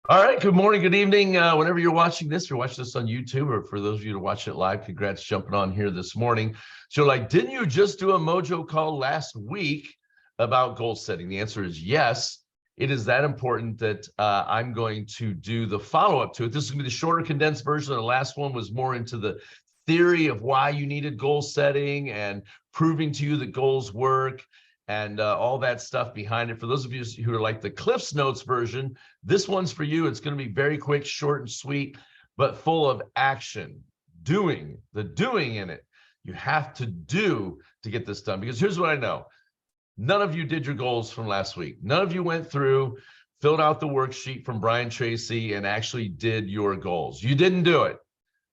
All right, good morning, good evening. Whenever you're watching this, you're watching this on YouTube, or for those of you to watch it live, congrats jumping on here this morning. So like, didn't you just do a mojo call last week about goal setting? The answer is yes. It is that important that I'm going to do the follow-up to it. This is gonna be the shorter, condensed version. The last one was more into the theory of why you needed goal setting and proving to you that goals work and all that stuff behind it. For those of you who are like the Cliff's Notes version, this one's for you. It's going to be very quick, short and sweet, but full of action, doing in it. You have to do to get this done, because here's what I know. None of you did your goals from last week. None of you went through, filled out the worksheet from Brian Tracy and actually did your goals. You didn't do it.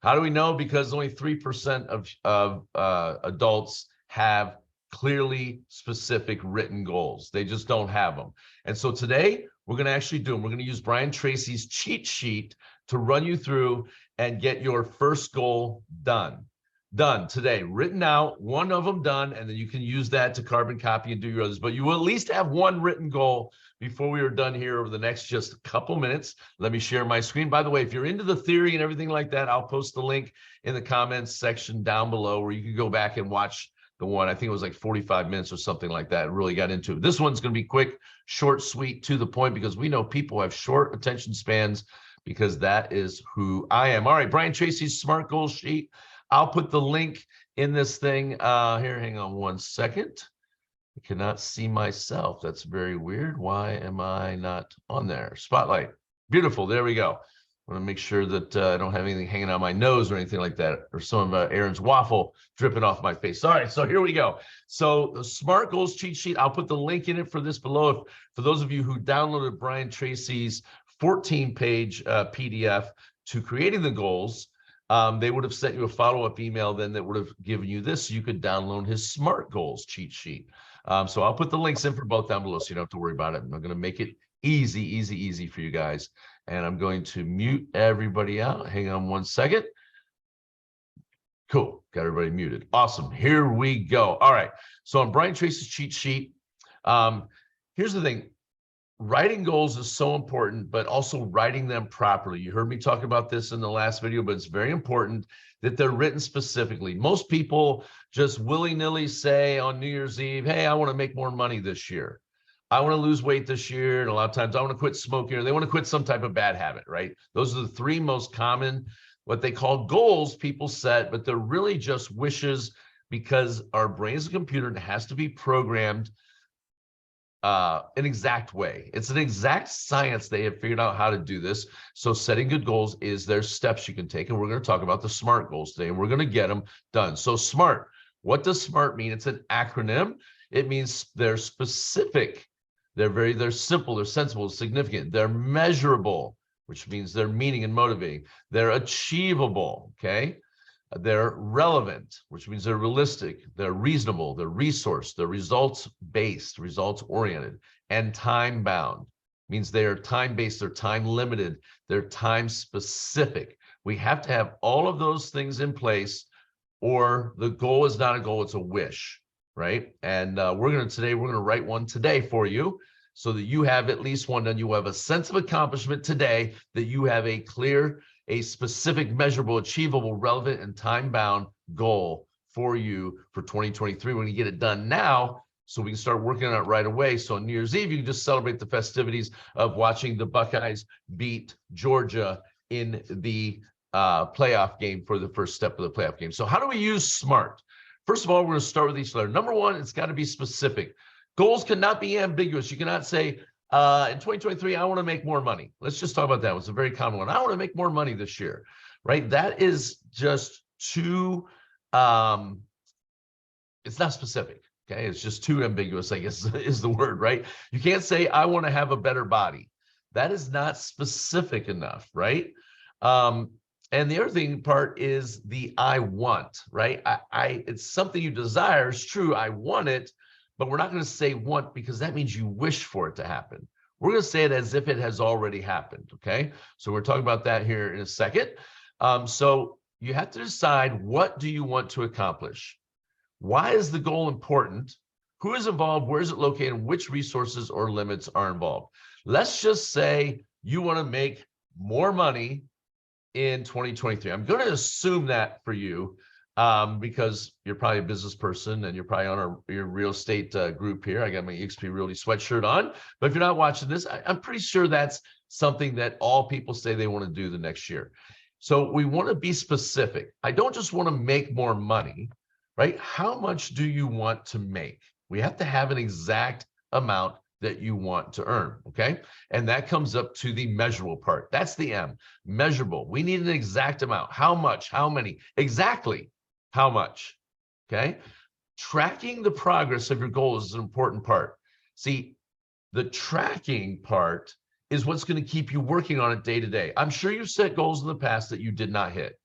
How do we know? Because only 3% of adults have clearly specific written goals. They just don't have them. And so today we're going to actually do them. We're going to use Brian Tracy's cheat sheet to run you through and get your first goal done. Done today, written out, one of them done, and then you can use that to carbon copy and do your others. But you will at least have one written goal before we are done here over the next just a couple minutes. Let me share my screen. By the way, if you're into the theory and everything like that, I'll post the link in the comments section down below where you can go back and watch the one. I think it was like 45 minutes or something like that. Really got into it. This one's going to be quick, short, sweet, to the point, because we know people have short attention spans, because that is who I am. All right, Brian Tracy's SMART goal sheet. I'll put the link in this thing here. Hang on one second. I cannot see myself. That's very weird. Why am I not on there? Spotlight. Beautiful. There we go. I want to make sure that I don't have anything hanging on my nose or anything like that, or some of Aaron's waffle dripping off my face. All right, so here we go. So the SMART goals cheat sheet, I'll put the link in it for this below. For those of you who downloaded Brian Tracy's 14-page PDF to creating the goals, they would have sent you a follow-up email then that would have given you this, so you could download his SMART goals cheat sheet. So I'll put the links in for both down below, so you don't have to worry about it. I'm going to make it easy for you guys. And I'm going to mute everybody out. Hang on one second. Cool, got everybody muted. Awesome, here we go. All right, so on Brian Tracy's cheat sheet, here's the thing. Writing goals is so important, but also writing them properly. You heard me talk about this in the last video, but it's very important that they're written specifically. Most people just willy-nilly say on New Year's Eve, hey, I want to make more money this year. I want to lose weight this year. And a lot of times I want to quit smoking, or they want to quit some type of bad habit, right? Those are the three most common, what they call goals people set, but they're really just wishes, because our brain is a computer and it has to be programmed an exact way. It's an exact science. They have figured out how to do this. So setting good goals is there's steps you can take. And we're going to talk about the SMART goals today, and we're going to get them done. So SMART, what does SMART mean? It's an acronym. It means they're specific. They're simple, they're sensible, significant, they're measurable, which means they're meaning and motivating. They're achievable, okay? They're relevant, which means they're realistic, they're reasonable, they're resource, they're results-based, results-oriented, and time-bound. Means they're time-based, they're time-limited, they're time-specific. We have to have all of those things in place, or the goal is not a goal, it's a wish, right? And we're going to write one today for you, so that you have at least one done. You have a sense of accomplishment today, that you have a clear, a specific, measurable, achievable, relevant, and time-bound goal for you for 2023. We're going to get it done now, so we can start working on it right away. So on New Year's Eve, you can just celebrate the festivities of watching the Buckeyes beat Georgia in the playoff game for the first step of the playoff game. So how do we use SMART? First of all, we're going to start with each letter. Number one, it's got to be specific. Goals cannot be ambiguous. You cannot say, in 2023, I want to make more money. Let's just talk about that. It's a very common one. I want to make more money this year, right? That is just too, it's not specific, okay? It's just too ambiguous, I guess is the word, right? You can't say, I want to have a better body. That is not specific enough, right? And the other part is the I want, right? It's something you desire. It's true, I want it, but we're not going to say want, because that means you wish for it to happen. We're going to say it as if it has already happened, okay? So we're talking about that here in a second. So you have to decide, what do you want to accomplish? Why is the goal important? Who is involved? Where is it located? Which resources or limits are involved? Let's just say you want to make more money in 2023. I'm going to assume that for you because you're probably a business person and you're probably on your real estate group here. I got my EXP Realty sweatshirt on, but if you're not watching this, I'm pretty sure that's something that all people say they want to do the next year. So we want to be specific. I don't just want to make more money, right? How much do you want to make? We have to have an exact amount that you want to earn, okay? And that comes up to the measurable part. That's the M, measurable. We need an exact amount. How much, how many, exactly how much, okay? Tracking the progress of your goals is an important part. See, the tracking part is what's going to keep you working on it day to day. I'm sure you've set goals in the past that you did not hit.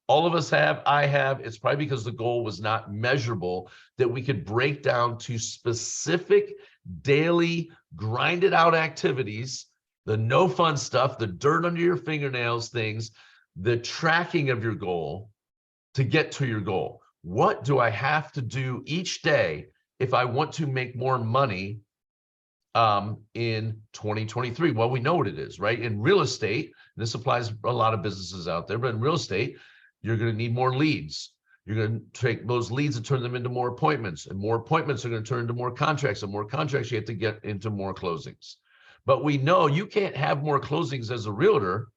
All of us have, I have. It's probably because the goal was not measurable that we could break down to specific daily grinded out activities, the no fun stuff, the dirt under your fingernails things, the tracking of your goal to get to your goal. What do I have to do each day if I want to make more money in 2023? Well, we know what it is, right? In real estate, this applies to a lot of businesses out there, but in real estate, you're going to need more leads. You're going to take those leads and turn them into more appointments, and more appointments are going to turn into more contracts, and more contracts you have to get into more closings. But we know you can't have more closings as a realtor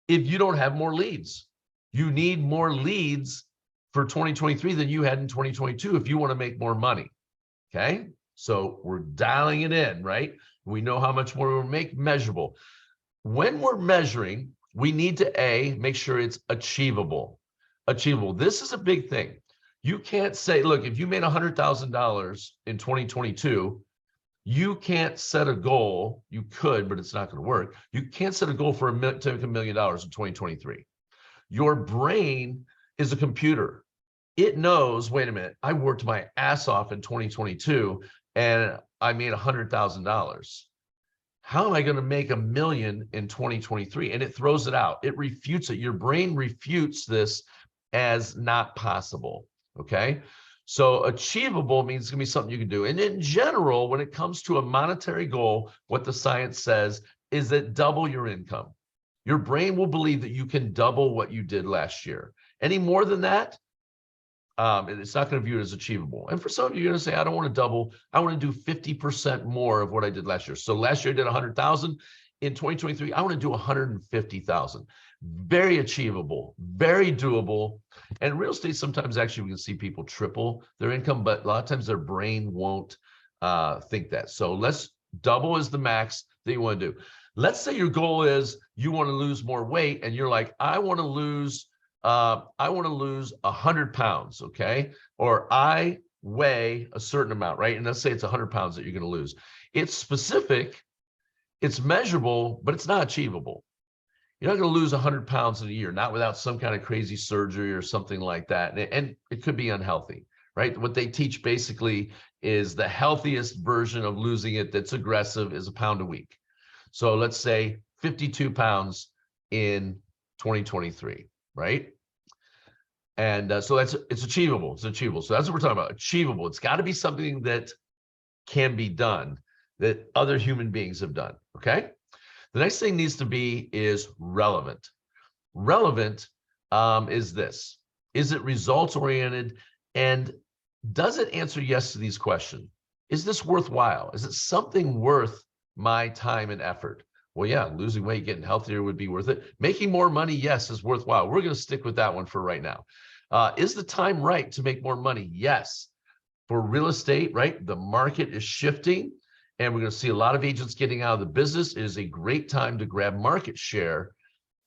if you don't have more leads. You need more leads for 2023 than you had in 2022 if you want to make more money, okay? So we're dialing it in, right? We know how much more we'll make, measurable. When we're measuring, we need to make sure it's achievable. Achievable. This is a big thing. You can't say, look, if you made $100,000 in 2022, you can't set a goal. You could, but it's not going to work. You can't set a goal for to make $1 million in 2023. Your brain is a computer. It knows, wait a minute, I worked my ass off in 2022 and I made $100,000. How am I going to make $1 million in 2023? And it throws it out. It refutes it. Your brain refutes this as not possible, okay? So achievable means it's going to be something you can do. And in general, when it comes to a monetary goal, what the science says is that double your income. Your brain will believe that you can double what you did last year. Any more than that, it's not going to view it as achievable. And for some of you, you're going to say, I don't want to double. I want to do 50% more of what I did last year. So last year I did 100,000. In 2023, I want to do 150,000. Very achievable, very doable. And real estate, sometimes actually we can see people triple their income, but a lot of times their brain won't think that. So let's double is the max that you want to do. Let's say your goal is you want to lose more weight and you're like, I want to lose 100 pounds, okay? Or I weigh a certain amount, right? And let's say it's 100 pounds that you're going to lose. It's specific, it's measurable, but it's not achievable. You're not going to lose 100 pounds in a year, not without some kind of crazy surgery or something like that. And it could be unhealthy, right? What they teach basically is the healthiest version of losing it that's aggressive is a pound a week. So let's say 52 pounds in 2023. Right? And so it's achievable. It's achievable. So that's what we're talking about. Achievable. It's got to be something that can be done, that other human beings have done. Okay. The next thing needs to be is relevant. Relevant is this. Is it results oriented? And does it answer yes to these questions? Is this worthwhile? Is it something worth my time and effort? Well, yeah, losing weight, getting healthier would be worth it. Making more money, yes, is worthwhile. We're going to stick with that one for right now. Is the time right to make more money? Yes. For real estate, right? The market is shifting and we're going to see a lot of agents getting out of the business. It is a great time to grab market share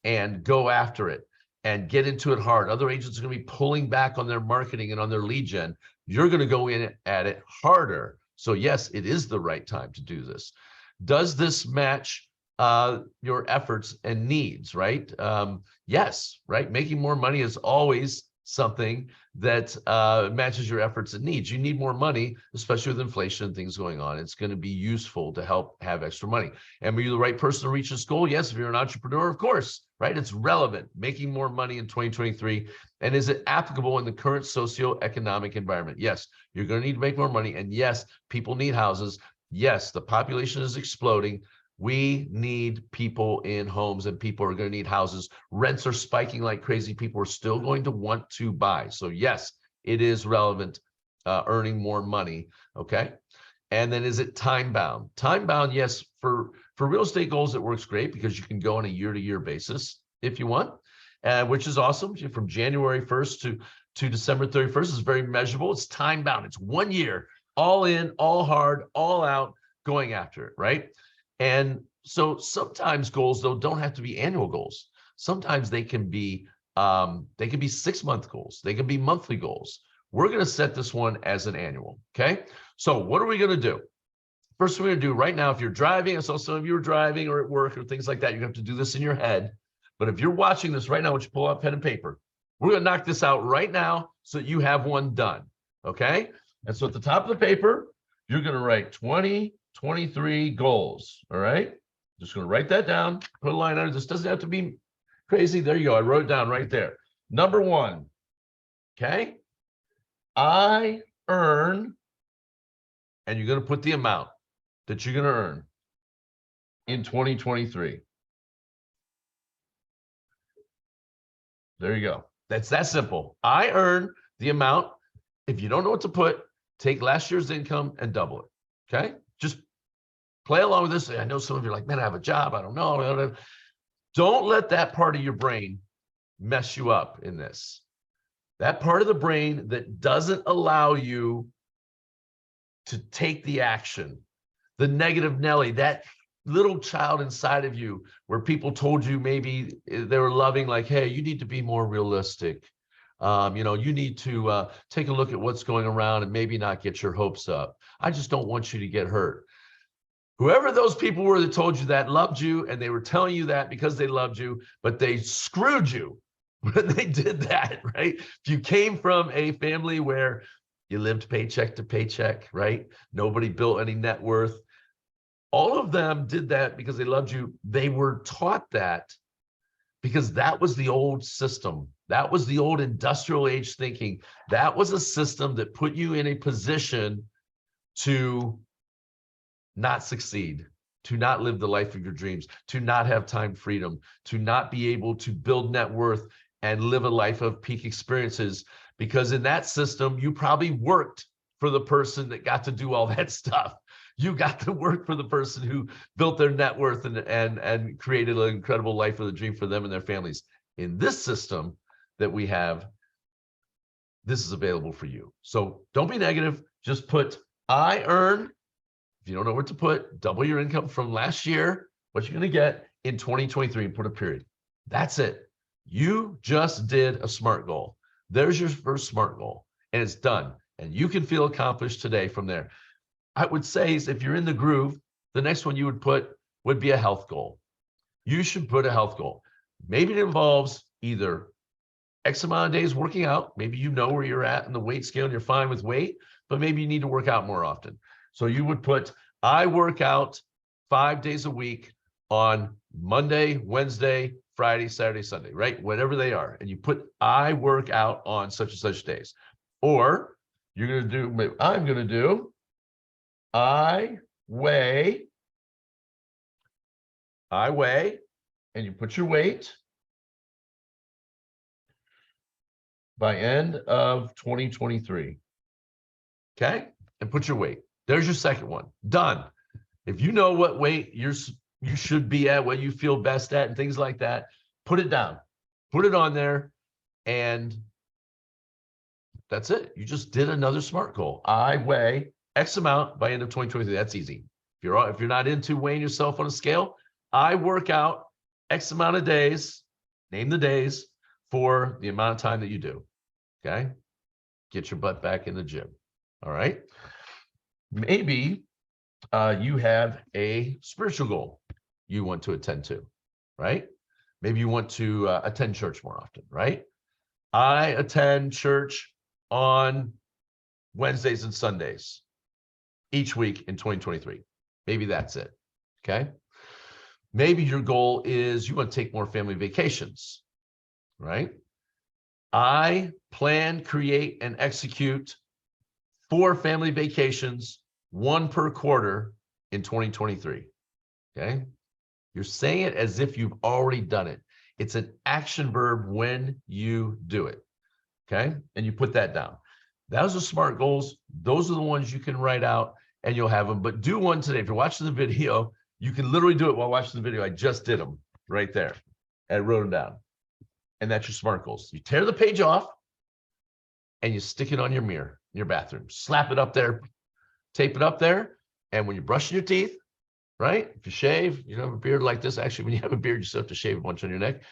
and go after it and get into it hard. Other agents are going to be pulling back on their marketing and on their lead gen. You're going to go in at it harder. So yes, it is the right time to do this. Does this match your efforts and needs, right? Yes, right? Making more money is always something that matches your efforts and needs. You need more money, especially with inflation and things going on. It's going to be useful to help have extra money. And are you the right person to reach this goal? Yes, if you're an entrepreneur, of course, right? It's relevant, making more money in 2023. And is it applicable in the current socioeconomic environment? Yes, you're going to need to make more money. And yes, people need houses. Yes, the population is exploding. We need people in homes, and people are going to need houses. Rents are spiking like crazy. People are still going to want to buy. So yes, it is relevant, earning more money. Okay. And then is it time bound? Time bound, yes. For real estate goals, it works great because you can go on a year-to-year basis if you want, which is awesome. From January 1st to December 31st is very measurable. It's time bound. It's 1 year, all in, all hard, all out, going after it, right? And so sometimes goals, though, don't have to be annual goals. Sometimes they can be 6-month goals. They can be monthly goals. We're going to set this one as an annual. Okay. So what are we going to do? First, we're going to do right now, if you're driving, I saw some of you are driving or at work or things like that, you have to do this in your head. But if you're watching this right now, I want you to pull out pen and paper. We're going to knock this out right now so that you have one done. Okay. And so at the top of the paper, you're going to write 2023 goals. All right. Just going to write that down, put a line under. This doesn't have to be crazy. There you go. I wrote it down right there. Number 1. Okay. I earn, and you're going to put the amount that you're going to earn in 2023. There you go. That's that simple. I earn the amount. If you don't know what to put, take last year's income and double it. Okay. Just play along with this. I know some of you are like, man, I have a job. I don't know. Don't let that part of your brain mess you up in this. That part of the brain that doesn't allow you to take the action, the negative Nelly, that little child inside of you where people told you maybe they were loving, like, hey, you need to be more realistic. You need to take a look at what's going around and maybe not get your hopes up. I just don't want you to get hurt. Whoever those people were that told you that loved you, and they were telling you that because they loved you, but they screwed you when they did that, right? If you came from a family where you lived paycheck to paycheck, right? Nobody built any net worth. All of them did that because they loved you. They were taught that because that was the old system. That was the old industrial age thinking. That was a system that put you in a position to not succeed, to not live the life of your dreams, to not have time freedom, to not be able to build net worth and live a life of peak experiences. Because in that system, you probably worked for the person that got to do all that stuff. You got to work for the person who built their net worth and created an incredible life of the dream for them and their families. In this system that we have, this is available for you. So don't be negative. Just put, I earn. If you don't know what to put, double your income from last year, what you're going to get in 2023, and put a period. That's it. You just did a SMART goal. There's your first SMART goal, and it's done. And you can feel accomplished today from there. I would say is if you're in the groove, the next one you would put would be a health goal. You should put a health goal. Maybe it involves either X amount of days working out. Maybe you know where you're at in the weight scale and you're fine with weight, but maybe you need to work out more often. So you would put, I work out 5 days a week on Monday, Wednesday, Friday, Saturday, Sunday, right? Whatever they are. And you put, I work out on such and such days. Or you're going to do, I'm going to do, I weigh, and you put your weight by end of 2023. Okay? And put your weight. There's your second one. Done. If you know what weight you should be at, what you feel best at, and things like that, put it down. Put it on there, and that's it. You just did another SMART goal. I weigh X amount by end of 2023. That's easy. If you're not into weighing yourself on a scale, I work out X amount of days, name the days, for the amount of time that you do. Okay? Get your butt back in the gym. All right? Maybe you have a spiritual goal you want to attend to, right? Maybe you want to attend church more often, right? I attend church on Wednesdays and Sundays each week in 2023. Maybe that's it, okay? Maybe your goal is you want to take more family vacations, right? I plan, create, and execute 4 family vacations, 1 per quarter in 2023. okay? You're saying it as if you've already done it. It's an action verb when you do it, okay? And you put that down. Those are SMART goals. Those are the ones you can write out and you'll have them. But do one today. If you're watching the video, you can literally do it while watching the video. I just did them right there. I wrote them down. And that's your SMART goals. You tear the page off and you stick it on your mirror in your bathroom. Slap it up there, tape it up there. And when you're brushing your teeth, right? If you shave, you don't have a beard like this. Actually, when you have a beard, you still have to shave a bunch on your neck.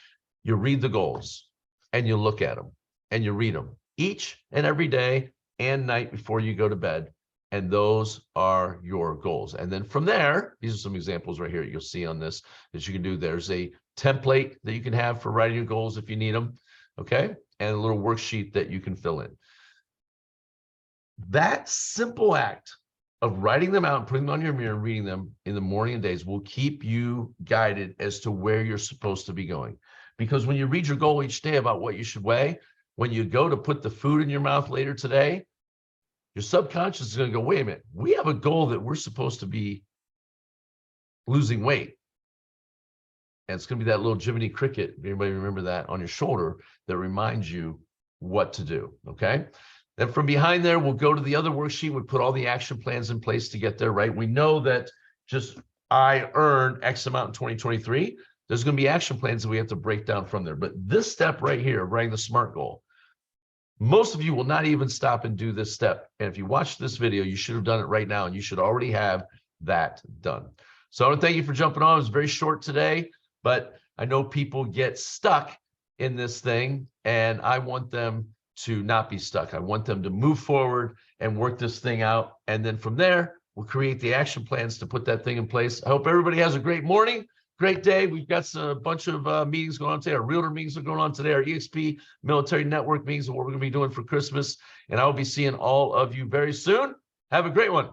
You read the goals and you look at them and you read them each and every day and night before you go to bed. And those are your goals. And then from there, these are some examples right here you'll see on this that you can do. There's a template that you can have for writing your goals if you need them, okay? And a little worksheet that you can fill in. That simple act of writing them out and putting them on your mirror and reading them in the morning and days will keep you guided as to where you're supposed to be going. Because when you read your goal each day about what you should weigh, when you go to put the food in your mouth later today, your subconscious is going to go, wait a minute, we have a goal that we're supposed to be losing weight. And it's going to be that little Jiminy Cricket, anybody remember that, on your shoulder that reminds you what to do, okay? Then from behind there, we'll go to the other worksheet. We put all the action plans in place to get there, right? We know that just I earned X amount in 2023. There's going to be action plans that we have to break down from there. But this step right here, writing the SMART goal, most of you will not even stop and do this step. And if you watch this video, you should have done it right now, and you should already have that done. So I want to thank you for jumping on. It was very short today, but I know people get stuck in this thing, and I want them to not be stuck. I want them to move forward and work this thing out. And then from there, we'll create the action plans to put that thing in place. I hope everybody has a great morning. Great day. We've got a bunch of meetings going on today. Our realtor meetings are going on today. Our EXP military network meetings are what we're going to be doing for Christmas. And I will be seeing all of you very soon. Have a great one.